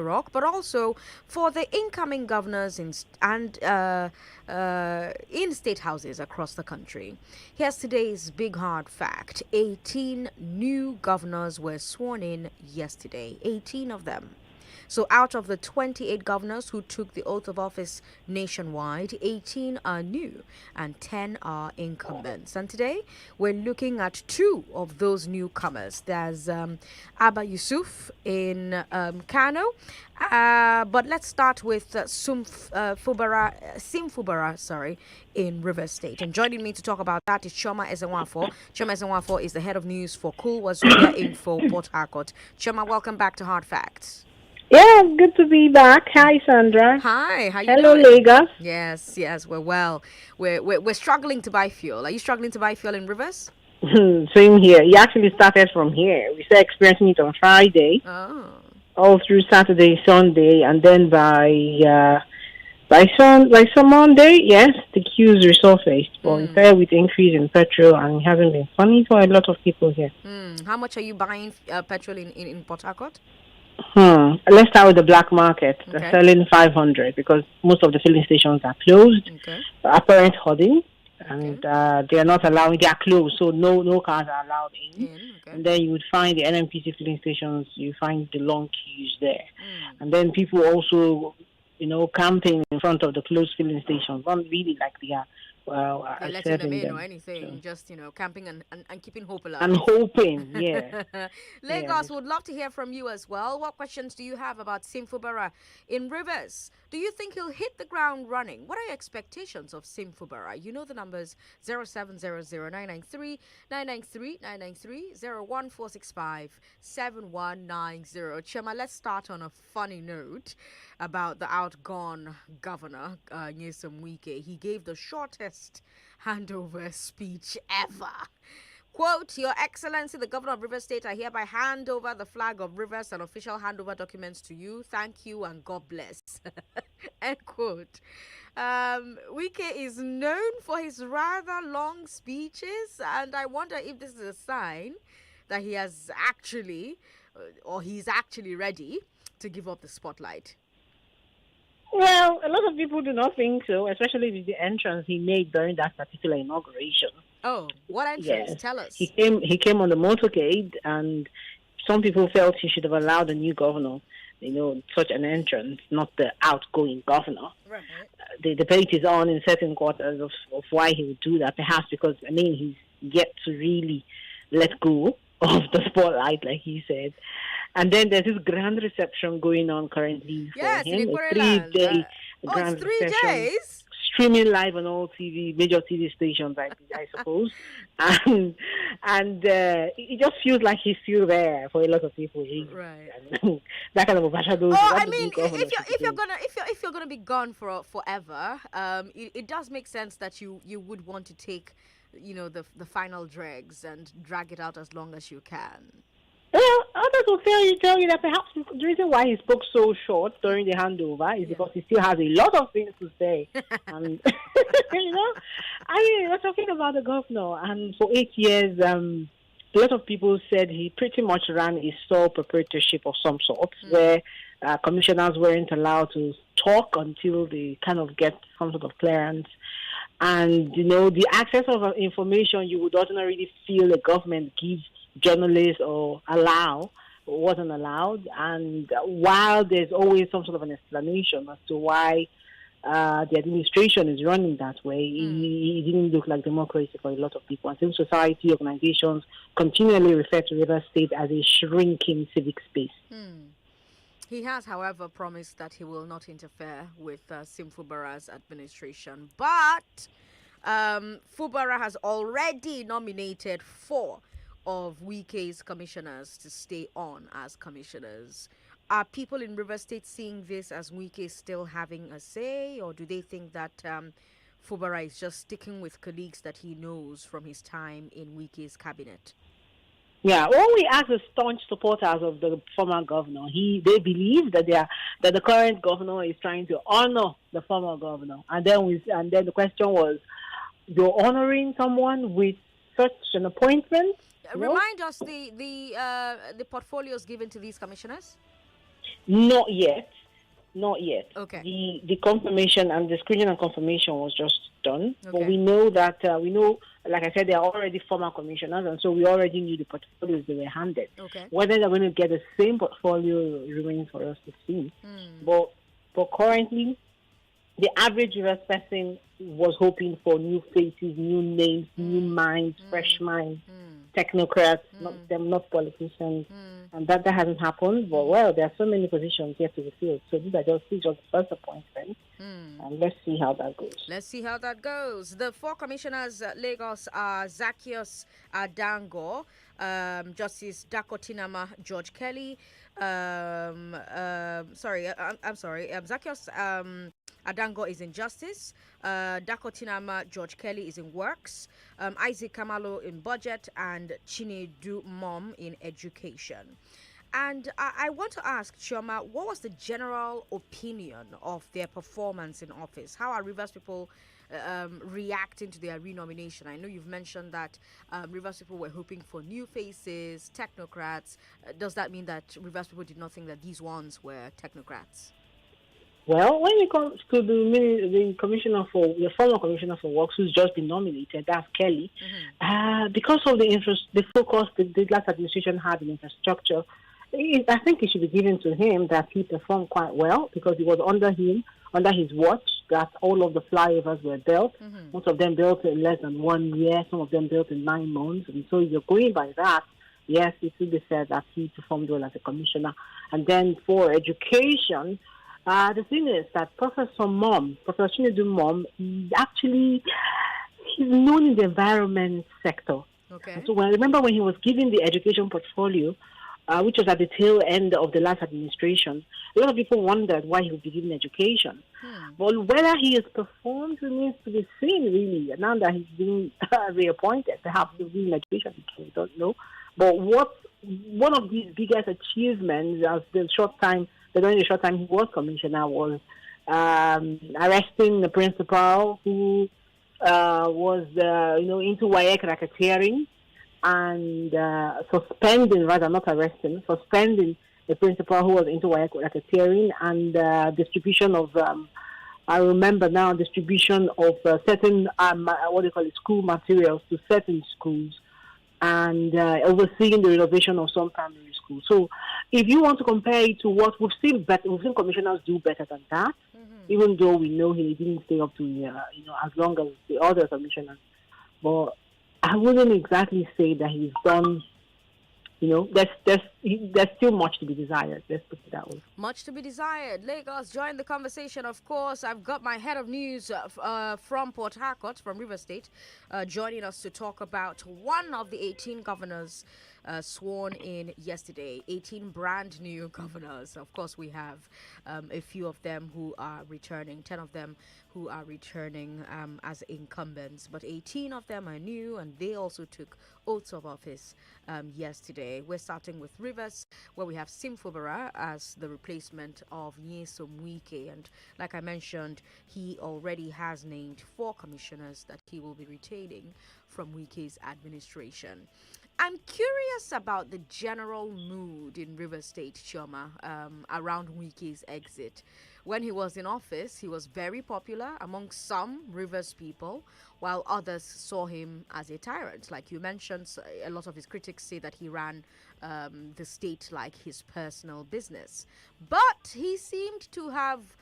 rock, but also for the incoming governors in state houses across the country. Here's today's big hard fact: 18 new governors were sworn in yesterday. 18 of them. So, out of the 28 governors who took the oath of office nationwide, 18 are new and 10 are incumbents. And today, we're looking at two of those newcomers. There's Abba Yusuf in Kano. But let's start with Sim Fubara, sorry, in River State. And joining me to talk about that is Choma Ezenwafo. Choma Ezenwafo is the head of news for Cool Wazubia Info Port Harcourt. Choma, welcome back to Hard Facts. Yeah, good to be back. Hi, Sandra. Hi, how you Hello, doing? Lagos. Yes, we're well. We're struggling to buy fuel. Are you struggling to buy fuel in Rivers? Same here. He actually started from here. We started experiencing it on Friday, Oh. all through Saturday, Sunday, and then by some Monday, yes, the queues resurfaced. But it started with increase in petrol, and it hasn't been funny for a lot of people here. How much are you buying petrol in Port Harcourt? Let's start with the black market. They're Okay. selling 500 because most of the filling stations are closed. Okay. Apparent hoarding, and Okay. they are not allowing. They are closed, so no cars are allowed in. Okay. And then you would find the NMPC filling stations. You find the long queues there, and then people also, camping in front of the closed filling stations. Not really like they are They're letting them serving in or them. anything, So just camping and keeping hope I'm alive. hoping, yeah, yeah. Lagos would love to hear from you as well. What questions do you have about Simfubara in Rivers? Do you think he'll hit the ground running? What are your expectations of Simfubara? You know the numbers: 0700-993-993, 01465-7190. Chema, let's start on a funny note about the outgone governor, Nyesom Wike. He gave the shortest handover speech ever. Quote, Your Excellency, the Governor of Rivers State, I hereby hand over the flag of Rivers and official handover documents to you. Thank you and God bless. End quote. Wike is known for his rather long speeches, and I wonder if this is a sign that he has actually, or he's actually ready to give up the spotlight. Well, a lot of people do not think so, especially with the entrance he made during that particular inauguration. Oh, what entrance? Yes, Tell he us. came. He came on the motorcade, and some people felt he should have allowed the new governor, such an entrance, not the outgoing governor. Right. The debate is on in certain quarters of why he would do that. Perhaps because he's yet to really let go of the spotlight, like he said. And then there's this grand reception going on currently for Yes, in him. A Ikwereland. 3-day It's grand 3 days. reception, streaming live on all major TV stations, I suppose. And it just feels like he's still there for a lot of people. Right. And that kind of overshadows Oh, what I the mean, new governor if you're should do. gonna if you're gonna be gone for forever, it does make sense that you would want to take, the final dregs and drag it out as long as you can. Well, others will tell you that perhaps the reason why he spoke so short during the handover is Yeah. because he still has a lot of things to say. And we're talking about the governor, and for 8 years, a lot of people said he pretty much ran a sole proprietorship of some sort, where commissioners weren't allowed to talk until they kind of get some sort of clearance. And the access of information you would ordinarily feel the government gives journalists or wasn't allowed. And while there's always some sort of an explanation as to why the administration is running that way, it didn't look like democracy for a lot of people. And civil society organizations continually refer to River State as a shrinking civic space. He has, however, promised that he will not interfere with Simfubara's administration. But Fubara has already nominated 4 of Wike's commissioners to stay on as commissioners. Are people in River State seeing this as Wike still having a say, or do they think that Fubara is just sticking with colleagues that he knows from his time in Wike's cabinet? Yeah, when we ask the staunch supporters of the former governor, they believe that that the current governor is trying to honor the former governor, and then the question was, you're honoring someone with such an appointment? Remind us the portfolios given to these commissioners. Not yet. Not yet. Okay. The confirmation and the screening and confirmation was just done. Okay. But we know that, like I said, they are already former commissioners, and so we already knew the portfolios they were handed. Okay. Whether they're going to get the same portfolio remains for us to see. But currently, the average US person was hoping for new faces, new names, new minds, fresh minds, technocrats, not politicians. And that hasn't happened. But, well, there are so many positions yet to be filled. So these are just the first appointments. And let's see how that goes. Let's see how that goes. The 4 commissioners at Lagos are Zacchaeus Adango, Justice Dakotinama George Kelly. Zacchaeus Adango is in Justice. Dakotinama George Kelly is in Works. Isaac Kamalo in Budget, and Chinedu Mom in Education. And I want to ask Chioma, what was the general opinion of their performance in office? How are Rivers people reacting to their renomination? I know you've mentioned that Rivers people were hoping for new faces, technocrats. Does that mean that Rivers people did not think that these ones were technocrats? Well, when it comes to the former commissioner for works, who's just been nominated, that's Kelly, because of the focus the last administration had in infrastructure, I think it should be given to him that he performed quite well, because it was under his watch, that all of the flyovers were built. Most of them built in less than 1 year, some of them built in 9 months. And so if you're going by that, yes, it should be said that he performed well as a commissioner. And then for education, the thing is that Professor Chinedu Mom, he's known in the environment sector. Okay. And so I remember when he was given the education portfolio, which was at the tail end of the last administration, a lot of people wondered why he would be given education. But whether he has performed remains to be seen, really. Now that he's been reappointed, perhaps he'll be in education, we don't know. But one of his biggest achievements during the short time he was commissioner was arresting the principal who was into WAEC racketeering, and suspending the principal who was into WAEC racketeering, and distribution of certain school materials to certain schools, and overseeing the renovation of some primary schools. So if you want to compare it to what we've seen commissioners do better than that, even though we know he didn't stay up to as long as the other commissioners. But I wouldn't exactly say that he's done. There's still much to be desired. Let's put it that way. Much to be desired. Lagos, join the conversation, of course. I've got my head of news from Port Harcourt, from River State, joining us to talk about one of the 18 governors sworn in yesterday. 18 brand new governors. Of course, we have a few of them who are returning, 10 of them who are returning as incumbents, but 18 of them are new, and they also took oaths of office yesterday. We're starting with Rivers, where we have Fubara as the replacement of Nyesom Wike, and like I mentioned, he already has named 4 commissioners that he will be retaining from Wike's administration. I'm curious about the general mood in River State, Chioma, around Wike's exit. When he was in office, he was very popular among some Rivers people, while others saw him as a tyrant. Like you mentioned, a lot of his critics say that he ran the state like his personal business. But he seemed to have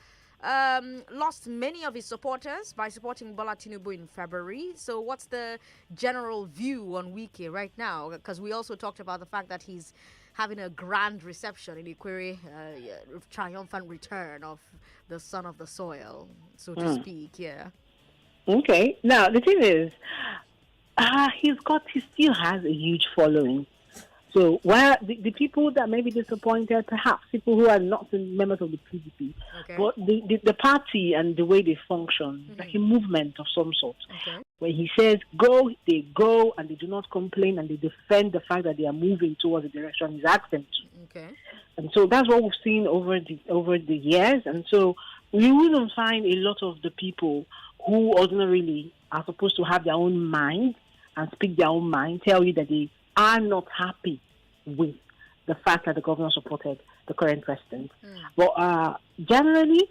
lost many of his supporters by supporting Bola Tinubu in February. So what's the general view on Wike right now? Because we also talked about the fact that he's having a grand reception in Ikwere, triumphant return of the son of the soil, so to speak. Yeah. Okay. Now the thing is, he still has a huge following. So while the people that may be disappointed, perhaps people who are not members of the PDP, but the party and the way they function, like a movement of some sort. Okay. When he says go, they go, and they do not complain, and they defend the fact that they are moving towards the direction he's asked them to. Okay. And so that's what we've seen over the years. And so we wouldn't find a lot of the people who ordinarily are supposed to have their own mind and speak their own mind tell you that they are not happy with the fact that the governor supported the current president. But generally,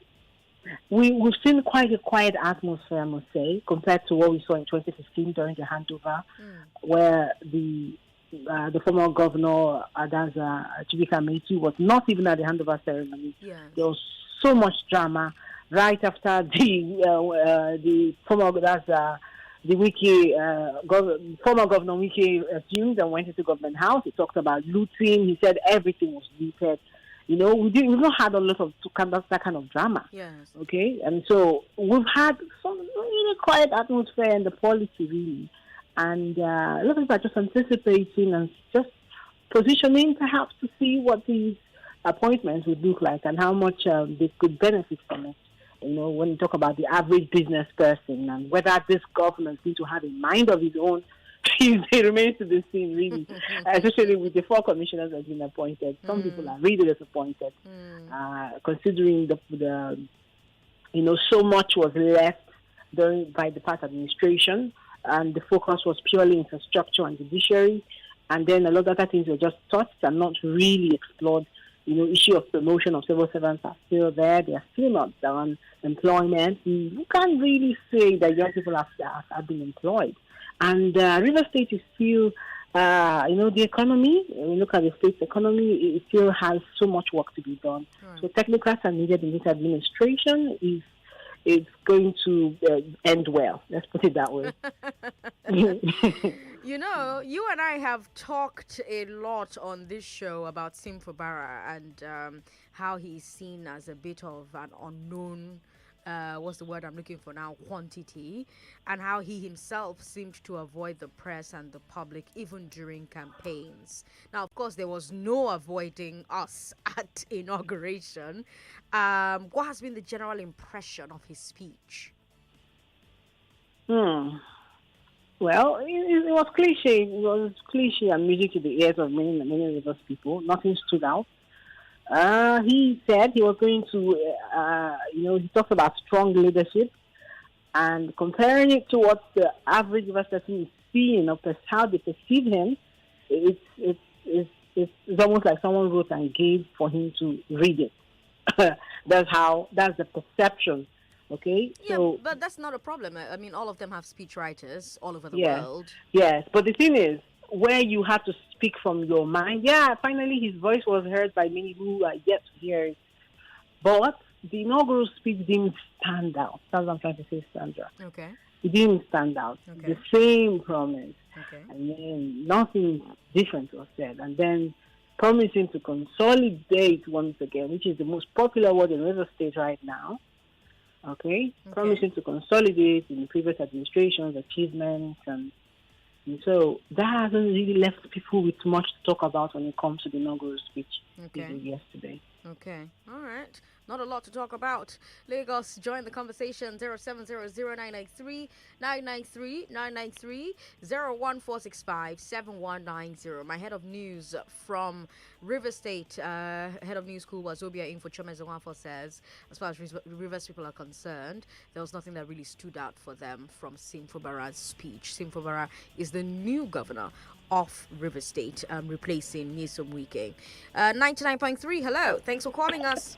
we've seen quite a quiet atmosphere, I must say, compared to what we saw in 2015 during the handover, where the former governor, Adaza Chibika Metu, was not even at the handover ceremony. Yes. There was so much drama right after the former former governor Wiki assumed and went into government house. He talked about looting. He said everything was looted. We've not had a lot of that kind of drama. Yes. Okay, and so we've had some really quiet atmosphere in the policy, really. And a lot of people are just anticipating and just positioning perhaps to see what these appointments would look like and how much they could benefit from it. When you talk about the average business person and whether this government is going to have a mind of its own, it remains to be seen, really. Especially with the 4 commissioners that have been appointed. Some people are really disappointed, considering so much was left by the past administration. And the focus was purely infrastructure and judiciary. And then a lot of other things were just touched and not really explored. Issue of promotion of civil servants are still there. They are still not done. Employment, you can't really say that young people have been employed. And River State is still, the economy, when you look at the state's economy, it still has so much work to be done. Right. So technocrats are needed in this administration. It's going to end well. Let's put it that way. You and I have talked a lot on this show about Fubara and how he's seen as a bit of an unknown, what's the word I'm looking for now, quantity, and how he himself seemed to avoid the press and the public even during campaigns. Now, of course, there was no avoiding us at Inauguration. What has been the general impression of his speech? Well, it was cliche. It was cliche and music to the ears of many of us people. Nothing stood out. He said he was going to, he talked about strong leadership and comparing it to what the average person is seeing or how they perceive him. It's almost like someone wrote and gave for him to read it. That's the perception. Okay. Yeah, so, but that's not a problem. I mean, all of them have speech writers all over the world. Yes, but the thing is, where you have to speak from your mind. Finally his voice was heard by many who are yet to hear it. But the inaugural speech didn't stand out. That's what I'm trying to say, Sandra. Okay. It didn't stand out. Okay. The same promise. Okay. And then nothing different was said. And then promising to consolidate once again, which is the most popular word in River State right now. Okay. Promising to consolidate in the previous administration's achievements and so that hasn't really left people with much to talk about when it comes to the inaugural speech yesterday. Okay. All right. Not a lot to talk about. Lagos, join the conversation. 0700993 993 993 01465 7190. My head of news from River State, head of news school was Obia Info Chomezawafo says, as far as Rivers people are concerned, there was nothing that really stood out for them from Fubara's speech. Fubara is the new governor of River State, replacing Nyesom Wike. 99.3, hello. Thanks for calling us.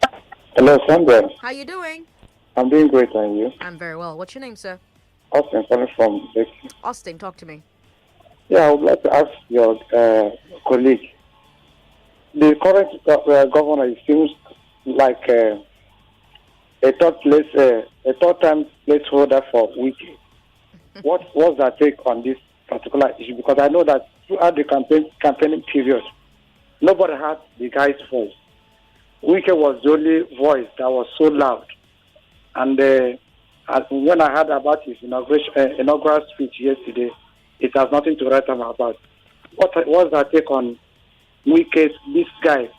Hello, Sandra. How you doing? I'm doing great, and you? I'm very well. What's your name, sir? Austin, calling from Becky. Austin, talk to me. Yeah, I would like to ask your colleague. The current governor, it seems like a third-time placeholder for Wiki. What's that take on this particular issue? Because I know that throughout the campaigning period, nobody had the guy's voice. Wike was the only voice that was so loud. And when I heard about his inaugural speech yesterday, it has nothing to write about. What's that take on Wike's, this guy,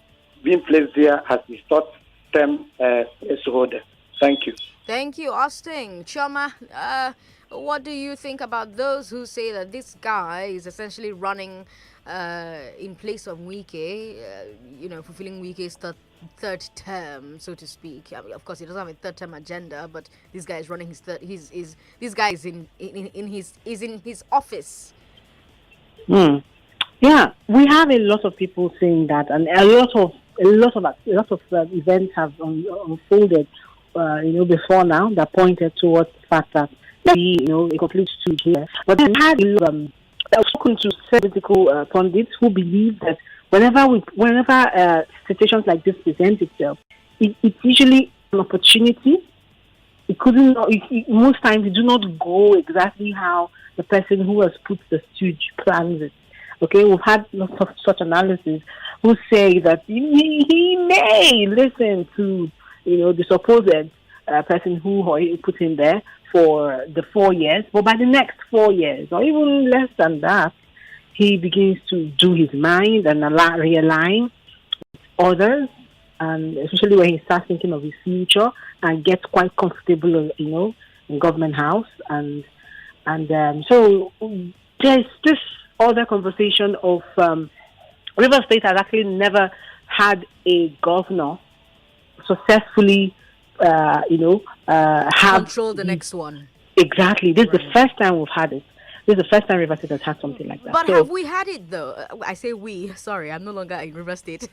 being placed there as his third-term placeholder? Thank you. Thank you, Austin. Choma, what do you think about those who say that this guy is essentially running in place of Wike, fulfilling Wike's third term, so to speak? I mean, of course, he doesn't have a third-term agenda, but this guy is running his third. This guy is in his office. Yeah, we have a lot of people saying that, and a lot of a lot of events have unfolded, before now that pointed towards the fact that a complete stooge here. But then I had I've spoken to political pundits who believe that whenever situations like this present itself, it's usually an opportunity. It couldn't. Most times, it do not go exactly how the person who has put the stooge plans it. Okay, we've had lots of such analysis who say that he may listen to the supposed person who he put in there for the 4 years, but by the next 4 years, or even less than that, he begins to do his mind and realign others, and especially when he starts thinking of his future and gets quite comfortable, in government house, and so there's this other conversation of River State has actually never had a governor successfully have control the next one. Exactly. This is the first time we've had it. This is the first time River State has had something like that. But have we had it though? I say we. Sorry, I'm no longer in River State.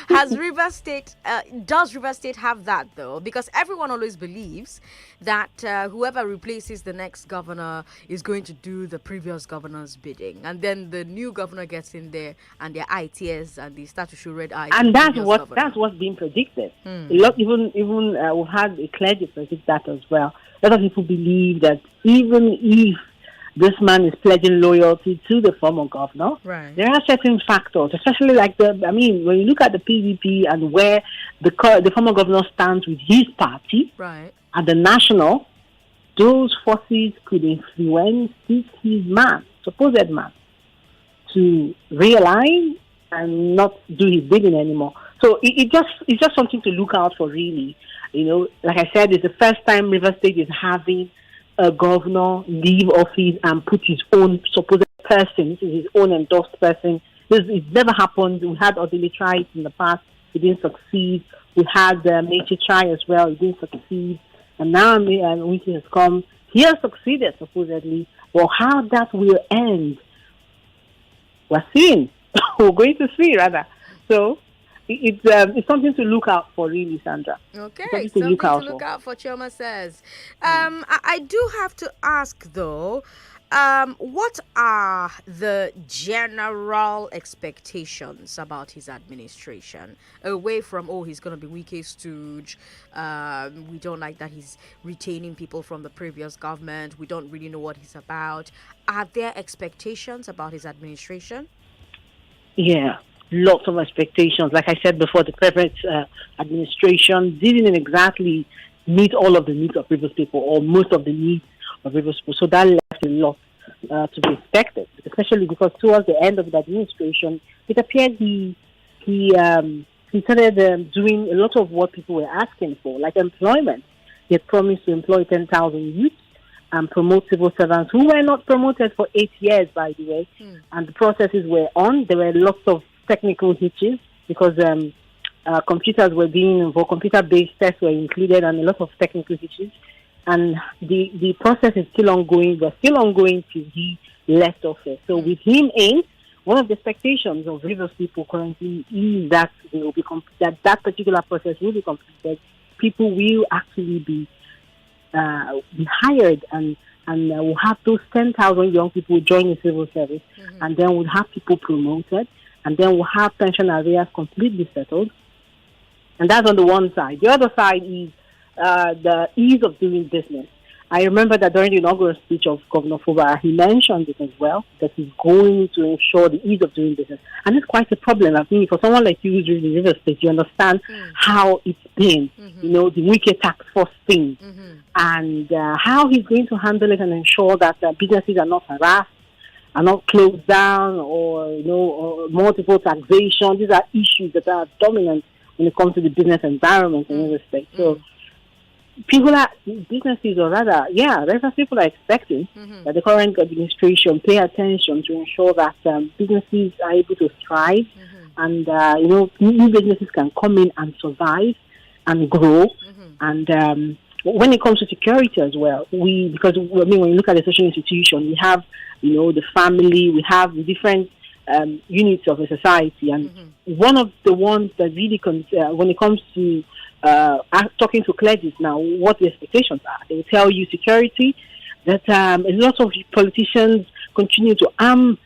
Does River State have that though? Because everyone always believes that whoever replaces the next governor is going to do the previous governor's bidding, and then the new governor gets in there and their eye tears and they start to show red eyes. And that's what's being predicted. A lot, even we've had a clergy predict that as well. A lot of people believe that even if this man is pledging loyalty to the former governor, right, there are certain factors, especially when you look at the PDP and where the former governor stands with his party, right, at the national, those forces could influence his supposed man, to realign and not do his bidding anymore. So it's just something to look out for, really. Like I said, it's the first time River State is having a governor leave office and put his own supposed person, his own endorsed person. It never happened. We had Odile try it in the past. It didn't succeed. We had Meche try as well. It didn't succeed. And now Wiki has come. He has succeeded, supposedly. Well, how that will end, we're seeing. We're going to see, rather. So it's something to look out for, really, Sandra. Okay, something to look out for, Chioma says. I do have to ask, though, what are the general expectations about his administration? Away from, he's going to be Wike's stooge. We don't like that he's retaining people from the previous government. We don't really know what he's about. Are there expectations about his administration? Yeah. Lots of expectations. Like I said before, the previous administration didn't exactly meet all of the needs of Rivers people, or most of the needs of Rivers people. So that left a lot to be expected, especially because towards the end of the administration, it appeared he started doing a lot of what people were asking for, like employment. He had promised to employ 10,000 youths and promote civil servants who were not promoted for 8 years, by the way. And the processes were on. There were lots of technical hitches because computers were being involved, computer-based tests were included, and a lot of technical hitches. And the process is still ongoing. We're still ongoing till he left office. So with him in, one of the expectations of Rivers people currently is that that particular process will be completed. People will actually be hired, and we'll have those 10,000 young people join the civil service, and then we'll have people promoted. And then we'll have pension arrears completely settled. And that's on the one side. The other side is the ease of doing business. I remember that during the inaugural speech of Governor Fubara, he mentioned it as well, that he's going to ensure the ease of doing business. And it's quite a problem. I mean, for someone like you who's in the River State, you understand how it's been, the wicked tax force thing, and how he's going to handle it and ensure that businesses are not harassed, are not closed down, or multiple taxation. These are issues that are dominant when it comes to the business environment in River State. So businesses, or rather, people are expecting that the current administration pay attention to ensure that businesses are able to thrive, and new businesses can come in and survive and grow. And when it comes to security as well, when you look at the social institution, we have the family, we have the different units of a society. And one of the ones that really, when it comes to talking to clergy now, what the expectations are, they will tell you security, that a lot of politicians continue to arm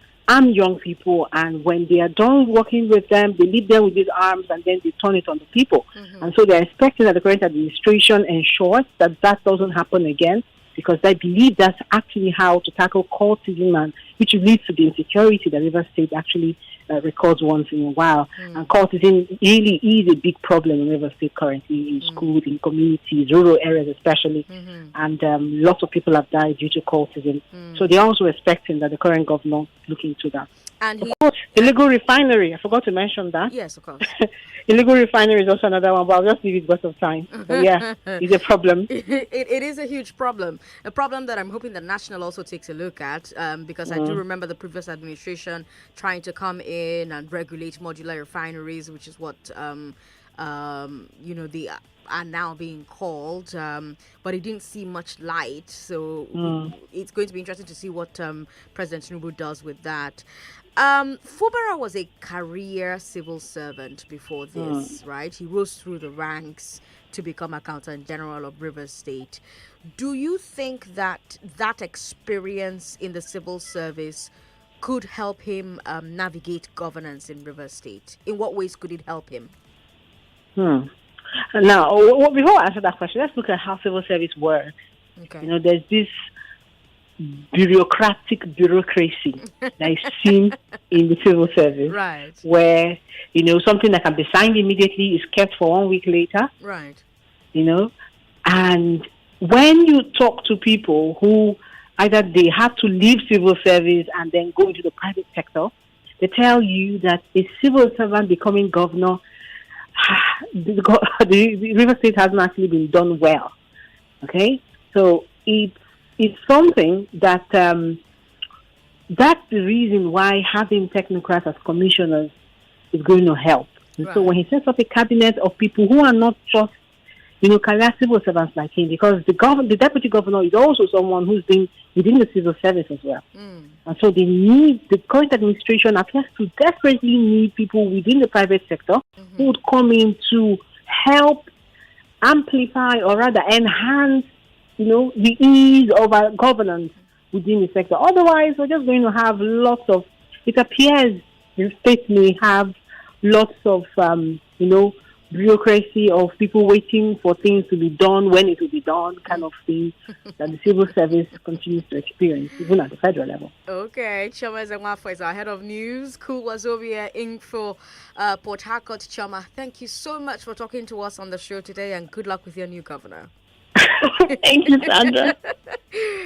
young people, and when they are done working with them, they leave them with these arms and then they turn it on the people. And so they're expecting that the current administration ensures that that doesn't happen again, because they believe that's actually how to tackle cultism, and which leads to the insecurity that Rivers State actually records once in a while. And cultism really is a big problem in Rivers State currently, in schools, in communities, rural areas especially, and lots of people have died due to cultism. So they're also expecting that the current governor look into that. And of course, illegal refinery, I forgot to mention that. Yes, of course. Illegal refinery is also another one, but I'll just leave it because of time. But yeah, it's a problem. It is a huge problem. A problem that I'm hoping the National also takes a look at, because I do remember the previous administration trying to come in and regulate modular refineries, which is what, they are now being called, but it didn't see much light. So it's going to be interesting to see what President Tinubu does with that. Fubara was a career civil servant before this, right? He rose through the ranks to become Accountant General of Rivers State. Do you think that experience in the civil service could help him navigate governance in Rivers State? In what ways could it help him? Now, before I answer that question, let's look at how civil service works. Okay. There's this bureaucracy that is seen in the civil service, right? Where something that can be signed immediately is kept for 1 week later, right? And when you talk to people who either they have to leave civil service and then go into the private sector, they tell you that a civil servant becoming governor, the River State hasn't actually been done well. Okay, so it's something that that's the reason why having technocrats as commissioners is going to help. And so when he sets up a cabinet of people who are not just career civil servants like him, because the deputy governor is also someone who's been within the civil service as well. And so the current administration appears to desperately need people within the private sector who would come in to help amplify or rather enhance the ease of our governance within the sector. Otherwise, we're just going to have lots of, it appears the state may have lots of, bureaucracy of people waiting for things to be done when it will be done, kind of thing that the civil service continues to experience, even at the federal level. Okay, Choma Zengwafo is our head of news. Cool Wazobia Inc. for Port Harcourt. Choma, thank you so much for talking to us on the show today, and good luck with your new governor. Thank you, Sandra.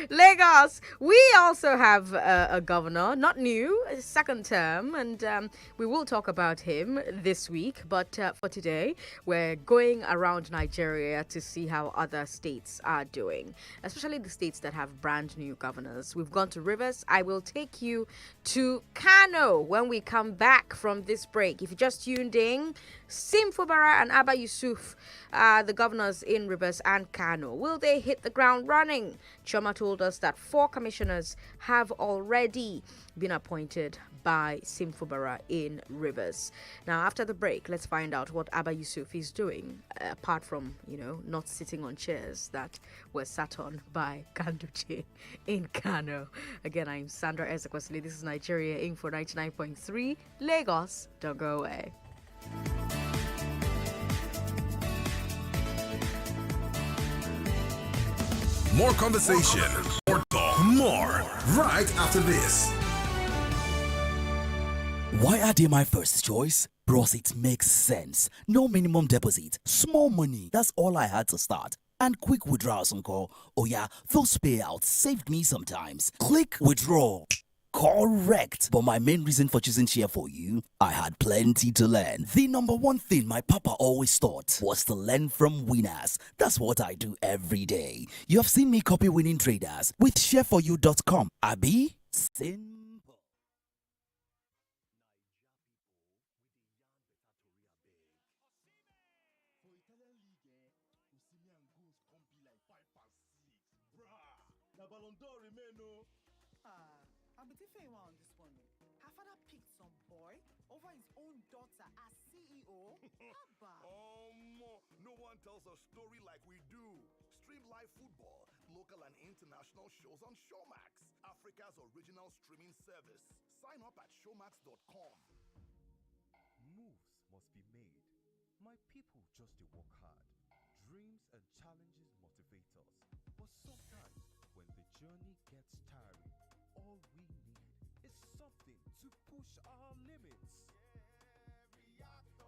Lagos, we also have a governor, not new, second term, and we will talk about him this week. But for today, we're going around Nigeria to see how other states are doing, especially the states that have brand new governors. We've gone to Rivers. I will take you to Kano when we come back from this break. If you just tuned in, Fubara and Abba Yusuf, the governors in Rivers and Kano, will they hit the ground running? Choma told us that 4 commissioners have already been appointed by Fubara in Rivers. Now, after the break, let's find out what Abba Yusuf is doing, apart from, not sitting on chairs that were sat on by Kanduche in Kano. Again, I'm Sandra Ezekwesili. This is Nigeria Inc. for 99.3 Lagos. Don't go away. More conversation, more talk, more right after this. Why are they my first choice? Bros, it makes sense. No minimum deposit, small money. That's all I had to start. And quick withdrawals, uncle. Oh yeah, those payouts saved me sometimes. Click withdraw. Correct. But my main reason for choosing Share for You, I had plenty to learn. The number one thing my papa always taught was to learn from winners. That's what I do every day. You have seen me copy winning traders with shareforyou.com. Abi? Simple. Ballon d'Or remain no. I'm a different one on this one. Half father picked some boy over his own daughter as CEO? Abba. No one tells a story like we do. Stream live football, local and international shows on Showmax, Africa's original streaming service. Sign up at showmax.com. Moves must be made. My people just to work hard. Dreams and challenges motivate us. But sometimes, when the journey gets tiring, all we need is something to push our limits. Yeah, reactor.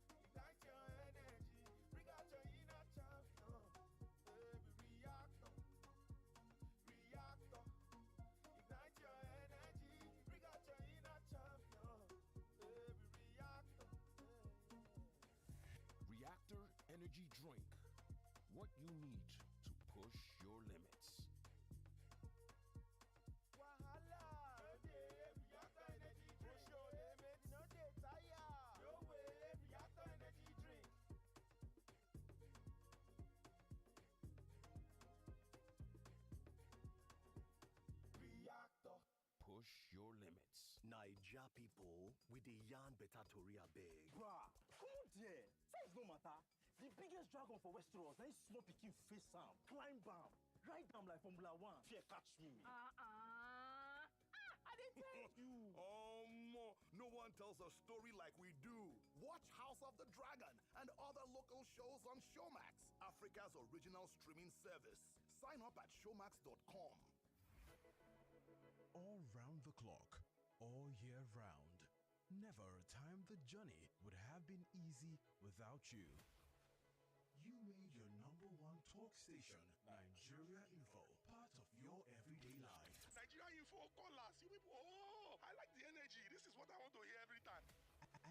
Ignite your energy. Bring out your inner champion. Baby, reactor. Reactor. Ignite your energy. Bring out your inner champion. Baby, reactor. Reactor Energy Drink. What you need to push your limits. Wahala. No day, Reactor Energy Drink. Push your limits. No day, tire. No way, Reactor Energy Drink. Reactor. Push your limits. Naija people with the yarn better tori abeg. Bruh, come on there. Size no matter. The biggest dragon for Westeros, then small pikin face am, climb am, ride am like Formula 1. Fear catch me. I didn't tell you. No one tells a story like we do. Watch House of the Dragon and other local shows on Showmax, Africa's original streaming service. Sign up at showmax.com. All round the clock, all year round. Never a time the journey would have been easy without you. You made your #1 talk station, Nigeria Info, part of your everyday life. Nigeria Info, call us. You people, I like the energy. This is what I want to hear every time.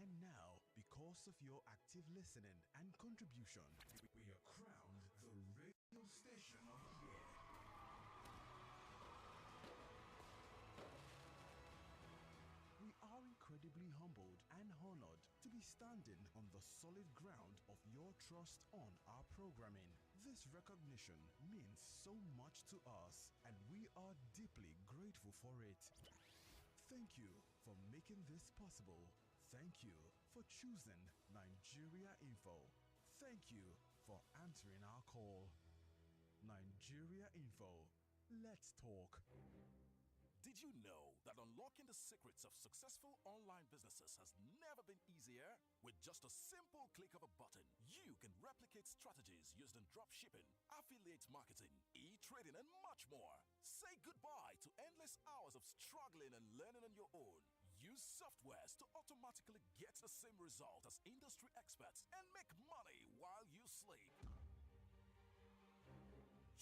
And now, because of your active listening and contribution, we are crowned the radio station of the year. We are incredibly humbled and honored to be standing on the solid ground of your trust on our programming. This recognition means so much to us, and we are deeply grateful for it. Thank you for making this possible. Thank you for choosing Nigeria Info. Thank you for answering our call. Nigeria Info. Let's talk. Did you know that unlocking the secrets of successful online businesses has never been easier? With just a simple click of a button, you can replicate strategies used in dropshipping, affiliate marketing, e-trading, and much more. Say goodbye to endless hours of struggling and learning on your own. Use softwares to automatically get the same result as industry experts and make money while you sleep.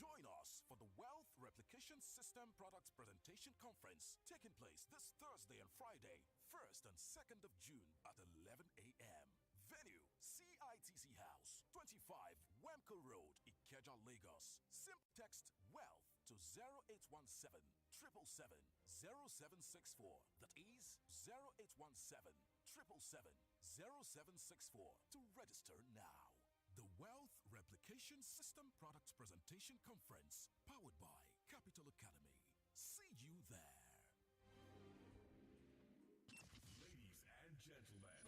Join us for the Wealth Replication System Products Presentation Conference taking place this Thursday and Friday, 1st and 2nd of June at 11 a.m. Venue, CITC House, 25 Wemco Road, Ikeja, Lagos. Simply text WEALTH to 0817 777 0764. That is 0817 777 0764 to register now. The Wealth Replication System Products Presentation Conference, powered by Capital Academy. See you there. Ladies and gentlemen,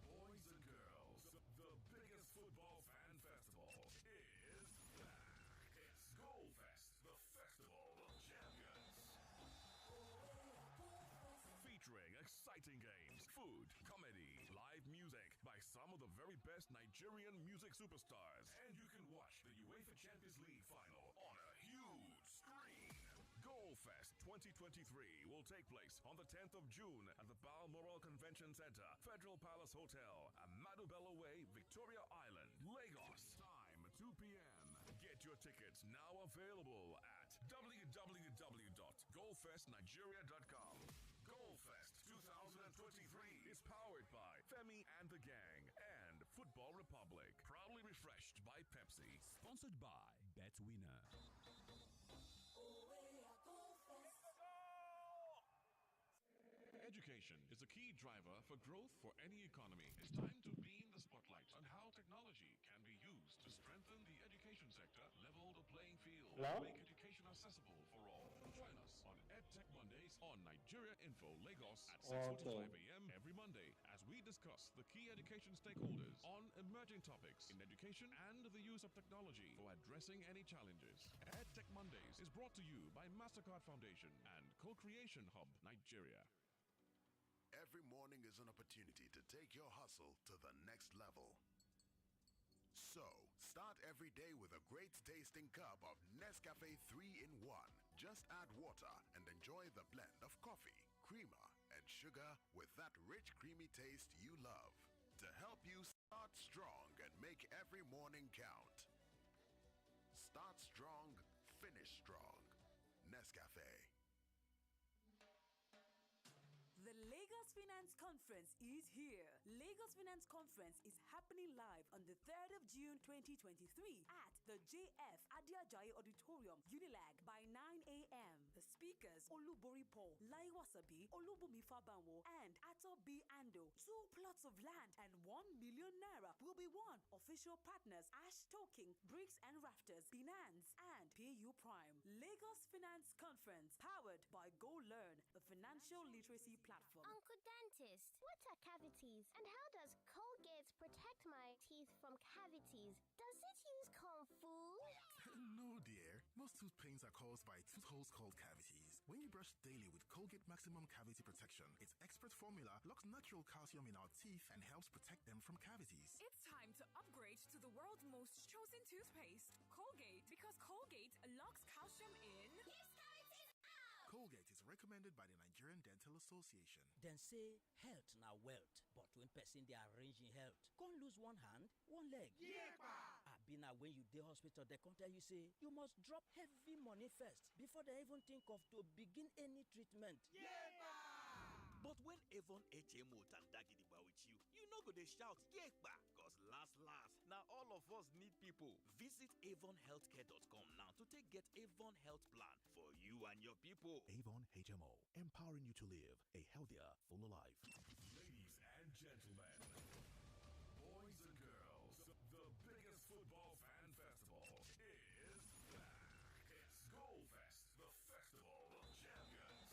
boys and girls, the biggest football fan festival is back. It's Goalfest, the Festival of Champions. Featuring exciting games, food, comedy, live music by some of the very best Nigerian music superstars. And you can watch the UEFA Champions League final on a huge screen. Goalfest 2023 will take place on the 10th of June at the Balmoral Convention Center, Federal Palace Hotel, Amadu Bello Way, Victoria Island, Lagos. Time 2 p.m. Get your tickets now available at www.goalfestnigeria.com. Goalfest 2023 is powered by Femi and the Gang and Football Republic. Proudly refreshed by Pepsi. Sponsored by BetWinner. Education is a key driver for growth for any economy. It's time to be in the spotlight on how technology can be used to strengthen the education sector, level the playing field, Hello? make education accessible for all. Join us on EdTech Mondays on Nigeria Info Lagos at 6:45 a.m. every Monday as we discuss the key education stakeholders on emerging topics in education and the use of technology for addressing any challenges. EdTech Mondays is brought to you by MasterCard Foundation and Co-Creation Hub Nigeria. Every morning is an opportunity to take your hustle to the next level. So, start every day with a great tasting cup of Nescafe 3-in-1. Just add water and enjoy the blend of coffee, creamer, and sugar with that rich, creamy taste you love. To help you start strong and make every morning count. Start strong, finish strong. Nescafe. The Lagos Finance Conference is here. Lagos Finance Conference is happening live on the 3rd of June 2023 at the JF Adiajayi Auditorium, Unilag by 9 a.m. The speakers Olubori Paul, Lai Wasabi, Olubumi Fabanwo, and Ato B. Ando. 2 plots of land and 1 million naira will be won. Official partners Ash Toking, Bricks and Rafters, Binance, and PU Prime. Lagos Finance Conference, powered by Go Learn, the financial literacy platform. Uncle Dentist, what are cavities and how does Colgate protect my teeth from cavities? Does it use Kung Fu? No, dear. Most tooth pains are caused by tooth holes called cavities. When you brush daily with Colgate Maximum Cavity Protection, its expert formula locks natural calcium in our teeth and helps protect them from cavities. It's time to upgrade to the world's most chosen toothpaste, Colgate, because Colgate locks calcium in. Colgate is recommended by the Nigerian Dental Association. Then say health now wealth, but when person they arrange in health, can't lose one hand, one leg. Been when you dey hospital, they can't tell you say you must drop heavy money first before they even think of to begin any treatment. But when Avon HMO Tandagidiba with you, you no go dey shout yekba, cause last, now all of us need people. Visit avonhealthcare.com now to get Avon Health Plan for you and your people. Avon HMO, empowering you to live a healthier, fuller life. Ladies and gentlemen, boys and girls, the biggest football fan festival is back. It's Goalfest, the Festival of Champions.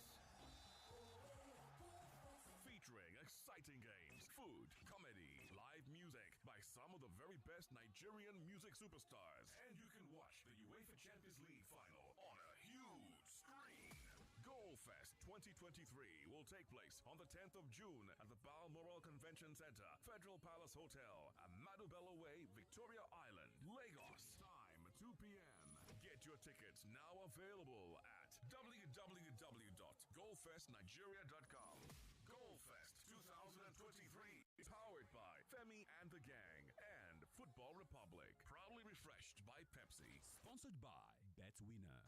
Featuring exciting games, food, comedy, live music by some of the very best Nigerian music superstars. And you can watch the UEFA Champions League final on a huge screen. Goalfest 2023 will take place on the 10th of June at the Balmoral Convention Center, Federal Palace Hotel, Amadu Bello Way, Victoria Island, Lagos. Time 2 p.m. Get your tickets now available at www.goalfestnigeria.com. Goalfest 2023 is powered by Femi and the Gang and Football Republic. Proudly refreshed by Pepsi. Sponsored by BetWinner.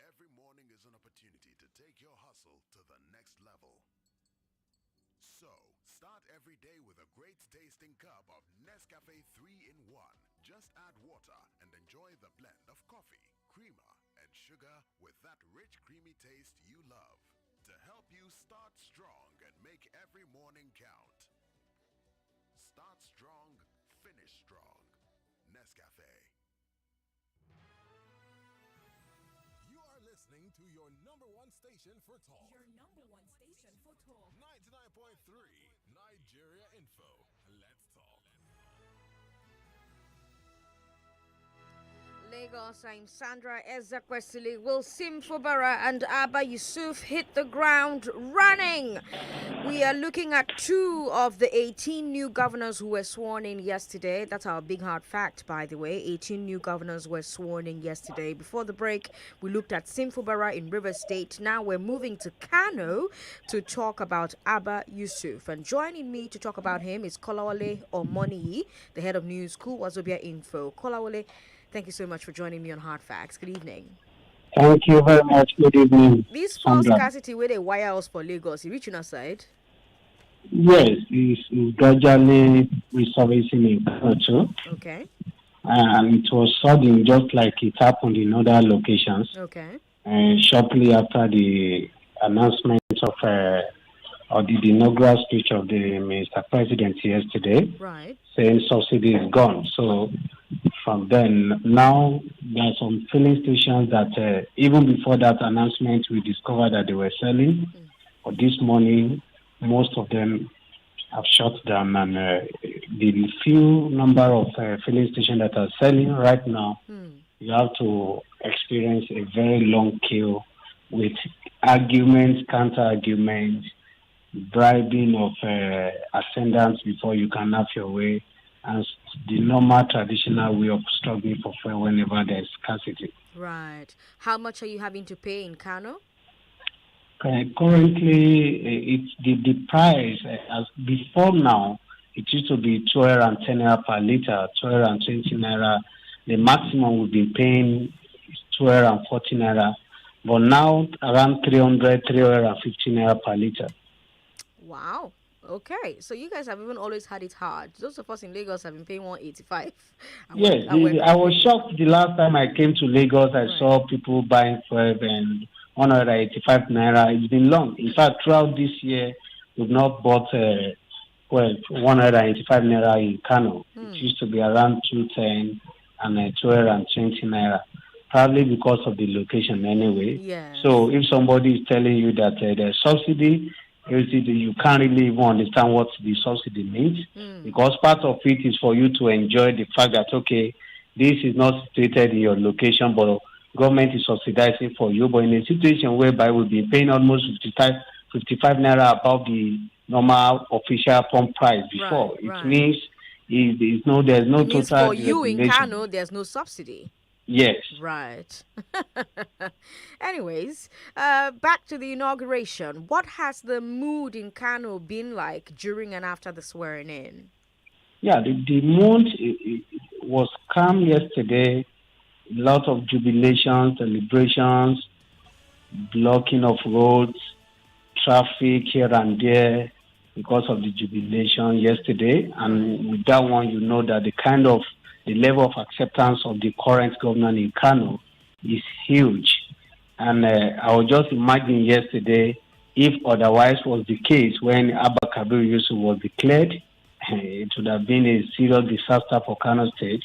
Every morning is an opportunity to take your hustle to the next level. So, start every day with a great tasting cup of Nescafe 3-in-1. Just add water and enjoy the blend of coffee, creamer, and sugar with that rich, creamy taste you love. To help you start strong and make every morning count. Start strong, finish strong. Nescafe. You are listening to your number one station for talk. Your number one station for talk. 99.3 Nigeria Info. Let's talk. Lagos, I'm Sandra Ezekwesili. Will Fubara and Abba Yusuf hit the ground running? We are looking at 2 of the 18 new governors who were sworn in yesterday. That's our big hard fact, by the way. 18 new governors were sworn in yesterday. Before the break, we looked at Fubara in Rivers State. Now we're moving to Kano to talk about Abba Yusuf. And joining me to talk about him is Kolawole Omoniyi, the head of news, Cool Wazobia Info. Kolawole, thank you so much for joining me on Hard Facts. Good evening. Thank you very much. Good evening. This false scarcity where they wire us for Lagos, you reaching our side? Yes, it's gradually resurfacing in Kano too. Okay. It was sudden, just like it happened in other locations. Okay. Shortly after the announcement of or the inaugural speech of the Mr. President yesterday, Right. saying subsidy is gone. So from then, now there are some filling stations that even before that announcement, we discovered that they were selling. But this morning, most of them have shut down, and the few number of filling stations that are selling right now, you have to experience a very long queue with arguments, counter arguments, bribing of ascendants before you can have your way, and the normal traditional way of struggling for fuel whenever there's scarcity. Right. How much are you having to pay in Kano? Currently, it's the price as before now. It used to be 1210 naira per liter, 1220 naira. The maximum we've been paying is 1240 naira, but now around 350 naira per liter. Wow. Okay. So you guys have even always had it hard. Those of us in Lagos have been paying 185. Yes, I was shocked the last time I came to Lagos. I saw people buying 12 and 185 naira. It's been long. In fact, throughout this year, we've not bought 185 naira in Kano. It used to be around 210 and 220 naira, probably because of the location anyway. Yes. So if somebody is telling you that there's subsidy, you can't really even understand what the subsidy means, because part of it is for you to enjoy the fact that, okay, this is not situated in your location, but government is subsidizing for you. But in a situation whereby we'll be paying almost 55 naira above the normal official pump price before, it means there's no total for you in Kano, there's no subsidy. Yes. Right. Anyways, back to the inauguration. What has the mood in Kano been like during and after the swearing in? Yeah, the mood was calm yesterday. A lot of jubilation, celebrations, blocking of roads, traffic here and there because of the jubilation yesterday. And with that one, you know that the level of acceptance of the current government in Kano is huge. And I was just imagining yesterday, if otherwise was the case when Abba Yusuf was declared, it would have been a serious disaster for Kano State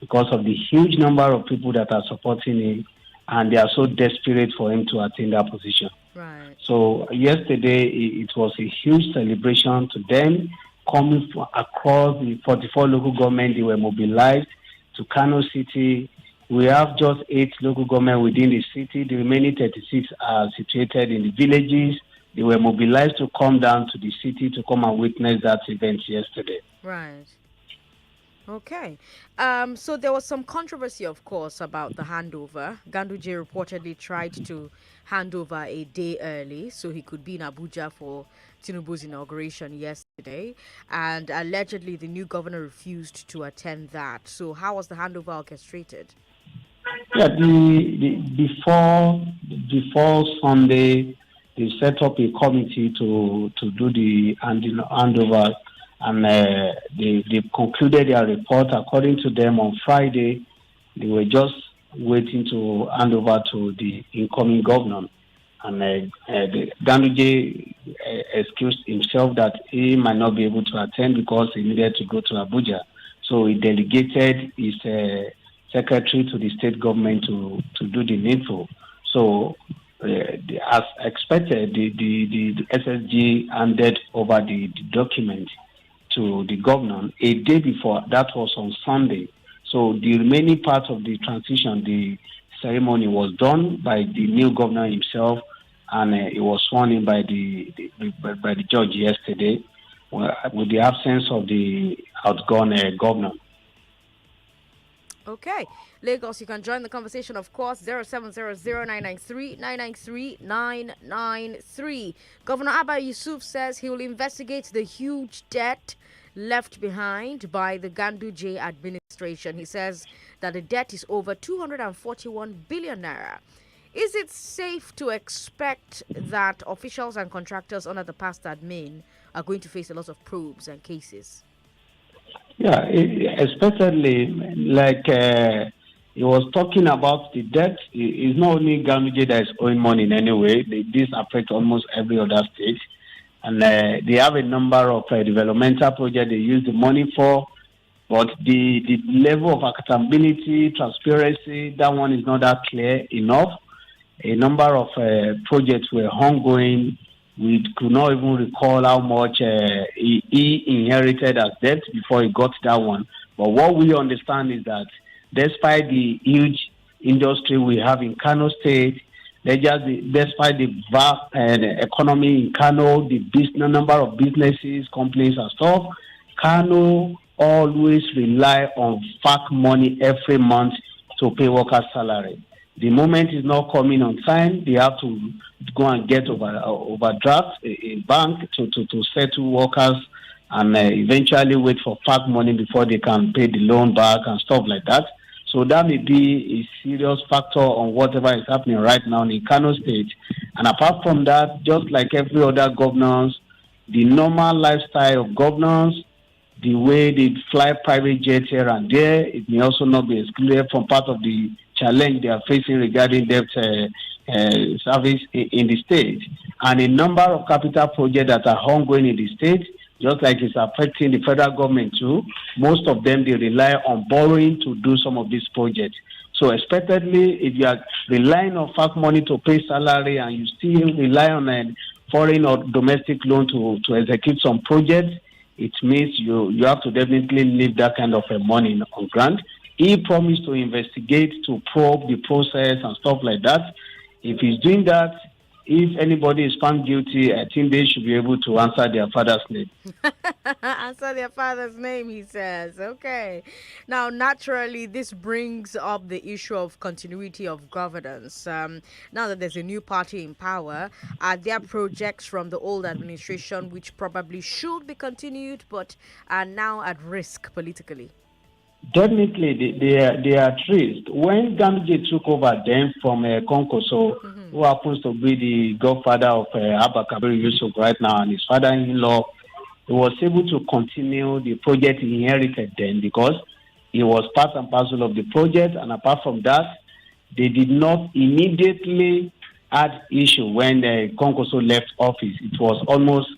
because of the huge number of people that are supporting him, and they are so desperate for him to attain that position. Right. So yesterday, it was a huge celebration to them. Coming across the 44 local government, they were mobilized to Kano City. We have just 8 local government within the city. The remaining 36 are situated in the villages. They were mobilized to come down to the city to come and witness that event yesterday. Right. Okay. So there was some controversy, of course, about the handover. Ganduje reportedly tried to hand over a day early so he could be in Abuja for Tinubu's inauguration yesterday. And allegedly, the new governor refused to attend that. So how was the handover orchestrated? Yeah, before Sunday, they set up a committee to do the handover, and they concluded their report. According to them, on Friday, they were just waiting to hand over to the incoming governor. And Ganduje excused himself that he might not be able to attend because he needed to go to Abuja. So he delegated his secretary to the state government to do the needful. So, as expected, the SSG handed over the document to the governor a day before. That was on Sunday. So the remaining part of the transition, the ceremony was done by the new governor himself, and it was sworn in by the judge yesterday, with the absence of the outgone governor. Okay. Lagos, you can join the conversation, of course, 0700-993-993-993. Governor Abba Yusuf says he will investigate the huge debt left behind by the Ganduje administration. He says that the debt is over 241 billion naira. Is it safe to expect that officials and contractors under the past admin are going to face a lot of probes and cases? Yeah, especially like he was talking about the debt. It's not only Ganduje that is owing money in any way. This affects almost every other state. and they have a number of developmental projects they use the money for. But the level of accountability, transparency, that one is not that clear enough. A number of projects were ongoing. We could not even recall how much he inherited as debt before he got that one. But what we understand is that despite the huge industry we have in Kano State, despite the vast economy in Kano, the number of businesses, companies and stuff, Kano always rely on FAC money every month to pay workers' salary. The moment it's not coming on time, they have to go and get overdraft in bank to settle workers and eventually wait for FAC money before they can pay the loan back and stuff like that. So that may be a serious factor on whatever is happening right now in Kano State. And apart from that, just like every other governance, the normal lifestyle of governance, the way they fly private jets here and there, it may also not be excluded from part of the challenge they are facing regarding debt service in the state. And a number of capital projects that are ongoing in the state, just like it's affecting the federal government too, most of them, they rely on borrowing to do some of these projects. So expectedly, if you are relying on FAC money to pay salary and you still rely on a foreign or domestic loan to execute some projects, it means you have to definitely leave that kind of money on ground. He promised to investigate, to probe the process and stuff like that. If he's doing that, if anybody is found guilty, I think they should be able to answer their father's name. Answer their father's name, he says. Okay. Now, naturally, this brings up the issue of continuity of governance. Now that there's a new party in power, are there projects from the old administration which probably should be continued but are now at risk politically? Definitely, they are traced. When Gandhi took over then from Konkoso, who happens to be the godfather of Abba Yusuf right now, and his father-in-law, he was able to continue the project he inherited then because he was part and parcel of the project. And apart from that, they did not immediately add issue when Konkoso left office. It was almost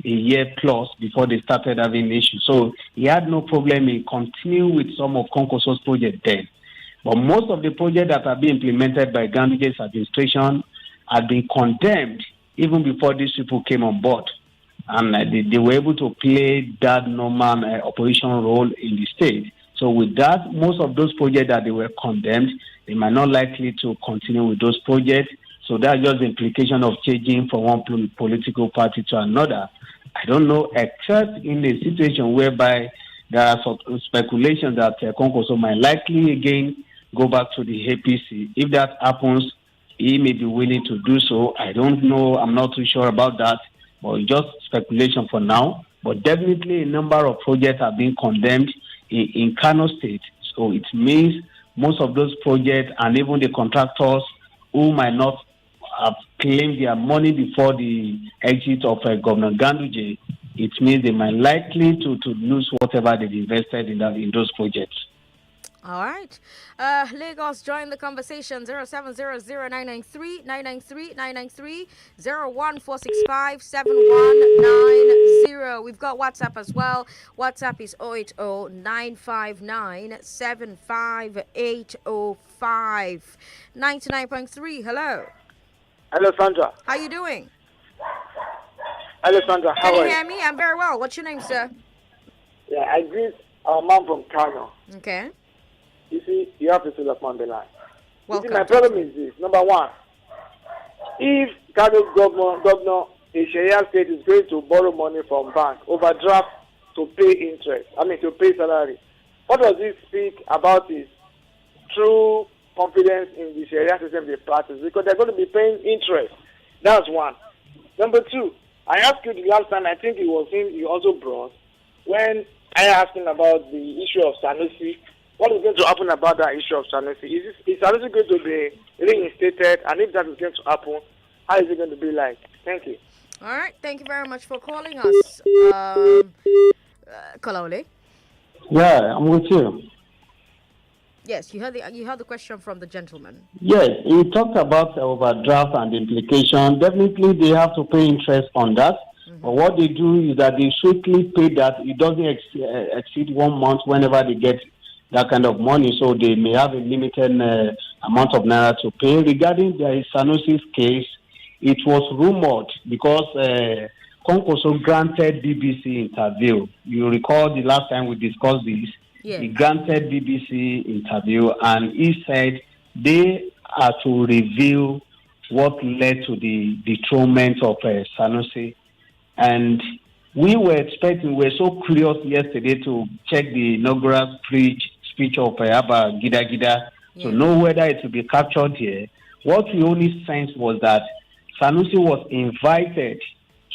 a year plus before they started having issues. So he had no problem in continuing with some of Konkoso's projects then. But most of the projects that are being implemented by Gandhi's administration had been condemned even before these people came on board. And they were able to play that normal opposition role in the state. So with that, most of those projects that they were condemned, they might not likely to continue with those projects. So that's just the implication of changing from one political party to another. I don't know, except in a situation whereby there are some speculations that Konkoso might likely again go back to the APC. If that happens, he may be willing to do so. I don't know. I'm not too sure about that. But just speculation for now. But definitely a number of projects are being condemned in Kano State. So it means most of those projects and even the contractors who might not have claimed their money before the exit of Governor Ganduje, it means they might likely to lose whatever they've invested in those projects. All right. Lagos, join the conversation. 0700-993-993-993 01465-7190. We've got WhatsApp as well. WhatsApp is 080-959-75805. 99.3. Hello. Hello, Sandra. How you doing? Hello, Sandra. How Can you are hear me? I'm very well. What's your name, sir? Yeah, I greet our man from Kano. Okay. You see, you have to fill up on the line. Welcome. You see, my problem is this. Number one, if Kano governor in Sharia State is going to borrow money from bank, overdraft to pay interest, to pay salary, what does it speak about his true confidence in the Sharia system they practice? Because they're going to be paying interest. That's one. Number two, I asked you the last time, I think it was him you also brought, when I asked him about the issue of Sanusi. What is going to happen about that issue of Sanusi? Is Sanusi going to be reinstated? And if that is going to happen, how is it going to be like? Thank you. All right. Thank you very much for calling us. Kolaole? Yeah, I'm with you. Yes, you heard the question from the gentleman. Yes, he talked about overdraft and the implication. Definitely, they have to pay interest on that. But what they do is that they strictly pay that. It doesn't exceed 1 month whenever they get that kind of money. So they may have a limited amount of naira to pay. Regarding the Sanusi's case, it was rumored because Konkoso granted BBC interview. You recall the last time we discussed this. Yes. He granted BBC interview and he said they are to reveal what led to the dethronement of Sanusi. And we were so curious yesterday to check the inaugural speech of Abba Gida to know whether it will be captured here. What we only sensed was that Sanusi was invited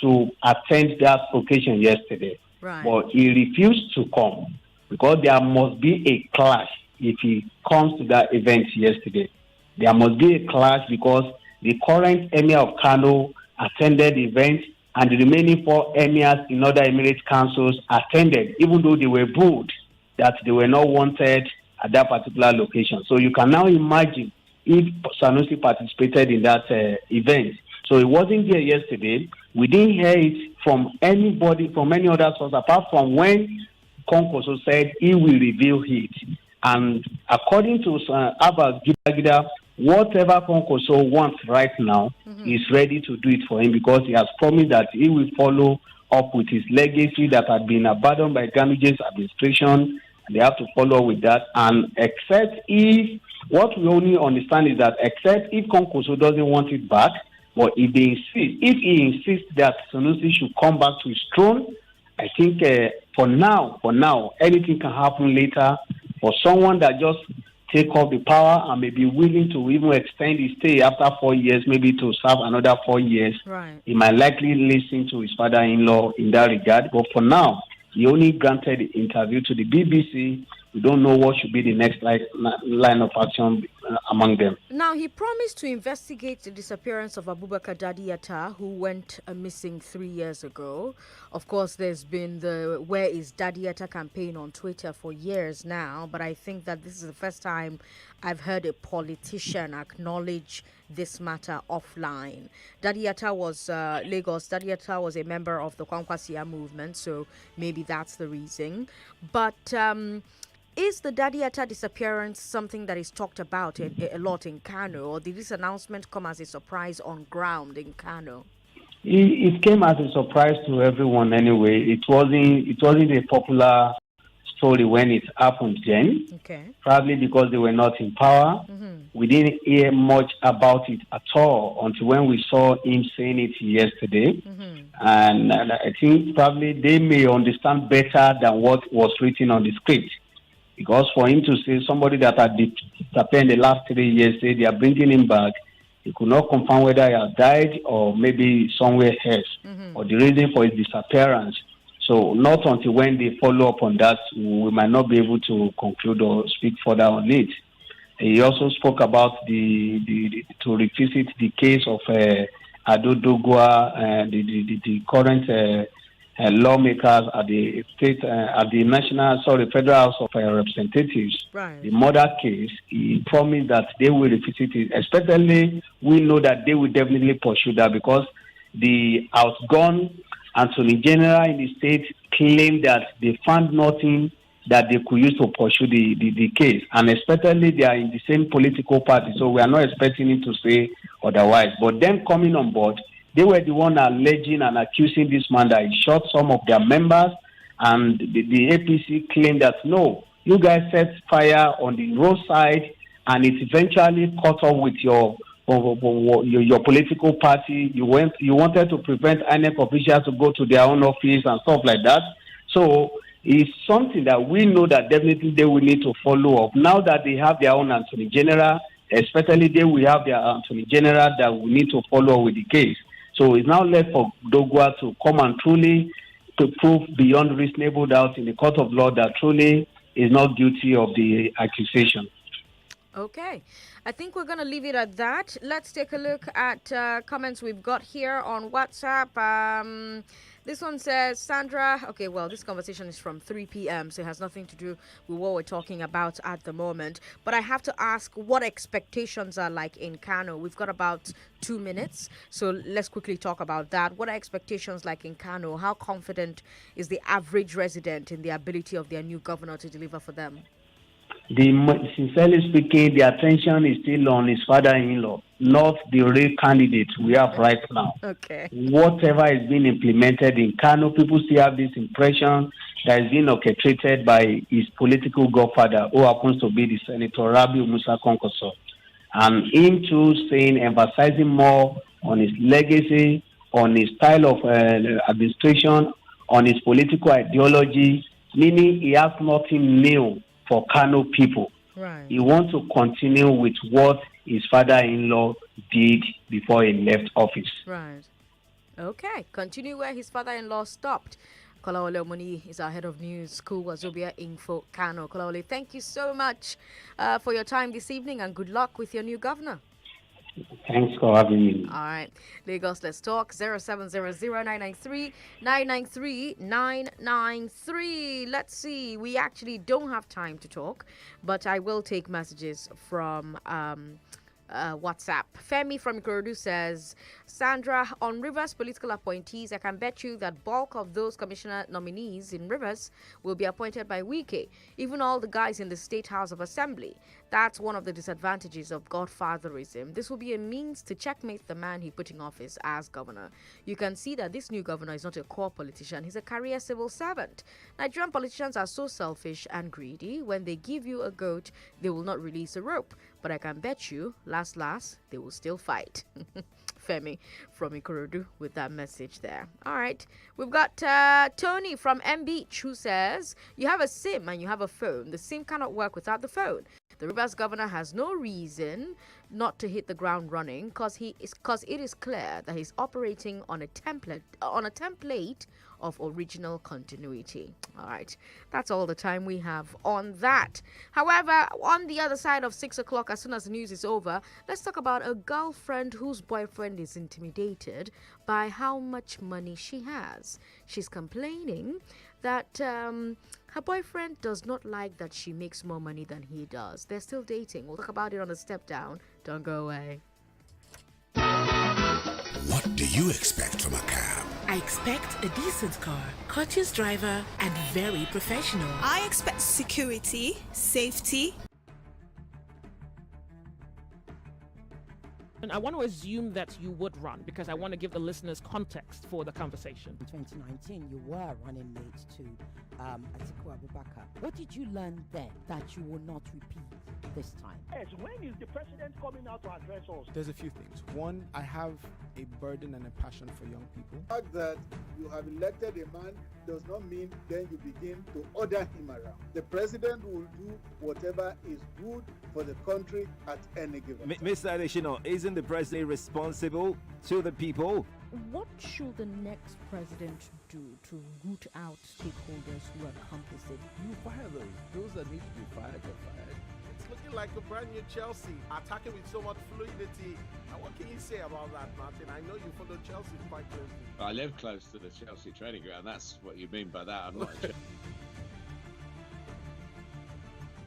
to attend that occasion yesterday, but he refused to come because there must be a clash if he comes to that event yesterday. There must be a clash because the current emir of Kano attended the event and the remaining 4 emirs in other emirate councils attended, even though they were booed that they were not wanted at that particular location. So you can now imagine if Sanusi participated in that event. So it wasn't there yesterday. We didn't hear it from anybody, from any other source, apart from when Konkoso said he will reveal it. And according to Abba Gida, whatever Konkoso wants right now, he's ready to do it for him because he has promised that he will follow up with his legacy that had been abandoned by Ganuje's administration. They have to follow with that. And except if, what we only understand is that except if Konkoso doesn't want it back, but if he insists that Sanusi should come back to his throne, I think for now, anything can happen later. For someone that just take up the power and may be willing to even extend his stay after 4 years, maybe to serve another 4 years, he might likely listen to his father-in-law in that regard. But for now, he only granted the interview to the BBC. We don't know what should be the next line of action among them. Now, he promised to investigate the disappearance of Abubakar Dadiyata, who went missing 3 years ago. Of course, there's been the Where is Dadiyata campaign on Twitter for years now, but I think that this is the first time I've heard a politician acknowledge this matter offline. Dadiyata was Lagos. Dadiyata was a member of the Kwankwasia movement, so maybe that's the reason. But is the Dadiyata disappearance something that is talked about a lot in Kano, or did this announcement come as a surprise on ground in Kano? It came as a surprise to everyone anyway. It wasn't a popular story when it happened then. Okay. Probably because they were not in power. We didn't hear much about it at all until when we saw him saying it yesterday. And I think probably they may understand better than what was written on the script. Because for him to say somebody that had disappeared in the last 3 years, say they are bringing him back, he could not confirm whether he has died or maybe somewhere else, or the reason for his disappearance. So not until when they follow up on that, we might not be able to conclude or speak further on it. He also spoke about to revisit the case of Ado Dogwa, the current lawmakers at the Federal House of Representatives. Right. The murder case, he promised that they will revisit it. Especially, we know that they will definitely pursue that because the outgone Attorney General in the state claimed that they found nothing that they could use to pursue the case. And especially they are in the same political party, so we are not expecting him to say otherwise. But them coming on board, they were the one alleging and accusing this man that he shot some of their members, and the APC claimed that, no, you guys set fire on the roadside and it eventually caught up with your political party. You wanted to prevent INEC officials to go to their own office and stuff like that. So it's something that we know that definitely they will need to follow up. Now that they have their own Attorney General, especially they will have their Attorney General that will need to follow with the case. So it's now left for Dogwa to come and truly to prove beyond reasonable doubt in the court of law that truly is not guilty of the accusation. Okay. I think we're going to leave it at that. Let's take a look at comments we've got here on WhatsApp. This one says, Sandra, okay, well, this conversation is from 3 p.m., so it has nothing to do with what we're talking about at the moment. But I have to ask what expectations are like in Kano. We've got about 2 minutes, so let's quickly talk about that. What are expectations like in Kano? How confident is the average resident in the ability of their new governor to deliver for them? Sincerely speaking, the attention is still on his father-in-law, not the real candidate we have right now. Okay. Whatever is being implemented in Kano, people still have this impression that is being orchestrated by his political godfather, who happens to be the Senator Rabi Musa Konkoso. And him too emphasizing more on his legacy, on his style of administration, on his political ideology, meaning he has nothing new for Kano people. Right. He wants to continue with what his father-in-law did before he left office. Right. Okay. Continue where his father-in-law stopped. Kolawole Omoni is our head of news, School Wazobia Info Kano. Kolawole, thank you so much for your time this evening and good luck with your new governor. Thanks for having me. All right. Lagos, let's talk. 0700-993-993. Let's see. We actually don't have time to talk, but I will take messages from WhatsApp. Femi from Ikorodu says, Sandra, on Rivers political appointees, I can bet you that bulk of those commissioner nominees in Rivers will be appointed by Wike, even all the guys in the State House of Assembly. That's one of the disadvantages of Godfatherism. This will be a means to checkmate the man he put in office as governor. You can see that this new governor is not a core politician. He's a career civil servant. Nigerian politicians are so selfish and greedy. When they give you a goat, they will not release a rope. But I can bet you, last, they will still fight. Femi from Ikorodu with that message there. All right. We've got Tony from M Beach who says, you have a SIM and you have a phone. The SIM cannot work without the phone. The Rivers governor has no reason not to hit the ground running because it is clear that he's operating on a template of original continuity. All right, that's all the time we have on that. However, on the other side of 6 o'clock, as soon as the news is over, let's talk about a girlfriend whose boyfriend is intimidated by how much money she has. She's complaining that her boyfriend does not like that she makes more money than he does. They're still dating. We'll talk about it on the step down. Don't go away. What do you expect from a cab? I expect a decent car, courteous driver, and very professional. I expect security, safety. And I want to assume that you would run because I want to give the listeners context for the conversation. In 2019, you were running mate to Abba. What did you learn then that you will not repeat this time? Yes, when is the president coming out to address us? There's a few things. One, I have a burden and a passion for young people. The fact that you have elected a man does not mean then you begin to order him around. The president will do whatever is good for the country at any given time. Mr. Adeshino, isn't the president responsible to the people? What should the next president do to root out stakeholders who are complicit? You fire those. Those that need to be fired are fired. It's looking like a brand new Chelsea, attacking with so much fluidity. And what can you say about that, Martin? I know you follow Chelsea quite closely. I live close to the Chelsea training ground. That's what you mean by that. I'm not.